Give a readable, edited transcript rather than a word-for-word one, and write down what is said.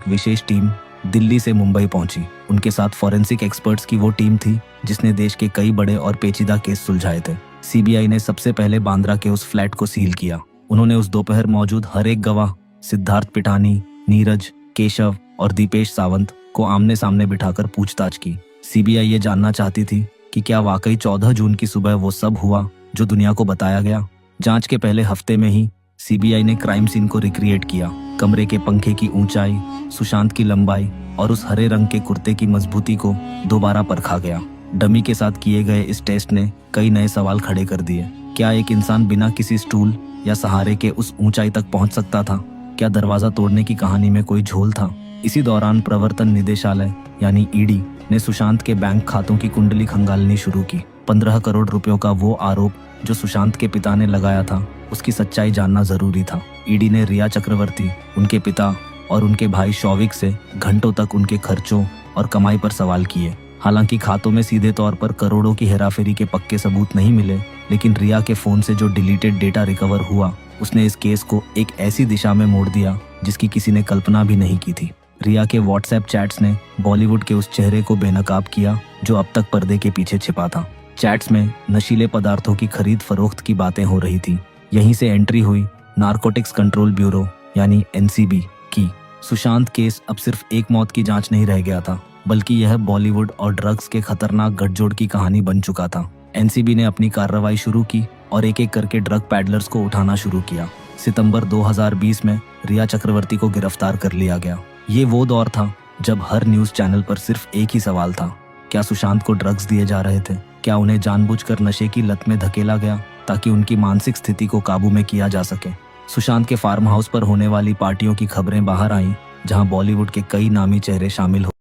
एक विशेष टीम दिल्ली से मुंबई पहुंची। उनके साथ फॉरेंसिक एक्सपर्ट्स की वो टीम थी जिसने देश के कई बड़े और पेचीदा केस सुलझाए थे। सीबीआई ने सबसे पहले बांद्रा के उस फ्लैट को सील किया। उन्होंने उस दोपहर मौजूद हर एक गवाह, सिद्धार्थ पिठानी, नीरज, केशव और दीपेश सावंत को आमने सामने बिठाकर पूछताछ की। सीबीआई ये जानना चाहती थी कि क्या वाकई 14 जून की सुबह वो सब हुआ जो दुनिया को बताया गया। जांच के पहले हफ्ते में ही सीबीआई ने क्राइम सीन को रिक्रिएट किया। कमरे के पंखे की ऊंचाई, सुशांत की लंबाई और उस हरे रंग के कुर्ते की मजबूती को दोबारा परखा गया। डमी के साथ किए गए इस टेस्ट ने कई नए सवाल खड़े कर दिए। क्या एक इंसान बिना किसी स्टूल या सहारे के उस ऊंचाई तक पहुंच सकता था? क्या दरवाजा तोड़ने की कहानी में कोई झोल था? इसी दौरान प्रवर्तन निदेशालय यानी ईडी ने सुशांत के बैंक खातों की कुंडली खंगालनी शुरू की। 15 करोड़ रुपयों का वो आरोप जो सुशांत के पिता ने लगाया था, उसकी सच्चाई जानना जरूरी था। ईडी ने रिया चक्रवर्ती, उनके पिता और उनके भाई शौविक से घंटों तक उनके खर्चों और कमाई पर सवाल किए। हालांकि खातों में सीधे तौर पर करोड़ों की हेराफेरी के पक्के सबूत नहीं मिले, लेकिन रिया के फोन से जो डिलीटेड डेटा रिकवर हुआ उसने इस केस को एक ऐसी दिशा में मोड़ दिया जिसकी किसी ने कल्पना भी नहीं की थी। रिया के व्हाट्सएप चैट्स ने बॉलीवुड के उस चेहरे को बेनकाब किया जो अब तक पर्दे के पीछे छिपा था। चैट्स में नशीले पदार्थों की खरीद फरोख्त की बातें हो रही थी। यहीं से एंट्री हुई नारकोटिक्स कंट्रोल ब्यूरो यानी एनसीबी की। सुशांत केस अब सिर्फ एक मौत की जांच नहीं रह गया था, बल्कि यह बॉलीवुड और ड्रग्स के खतरनाक गठजोड़ की कहानी बन चुका था। एनसीबी ने अपनी कार्रवाई शुरू की और एक एक करके ड्रग पैडलर्स को उठाना शुरू किया। सितंबर 2020 में रिया चक्रवर्ती को गिरफ्तार कर लिया गया। ये वो दौर था जब हर न्यूज चैनल पर सिर्फ एक ही सवाल था, क्या सुशांत को ड्रग्स दिए जा रहे थे? क्या उन्हें जानबूझकर नशे की लत में धकेला गया ताकि उनकी मानसिक स्थिति को काबू में किया जा सके? सुशांत के फार्म हाउस पर होने वाली पार्टियों की खबरें बाहर आईं, जहां बॉलीवुड के कई नामी चेहरे शामिल हो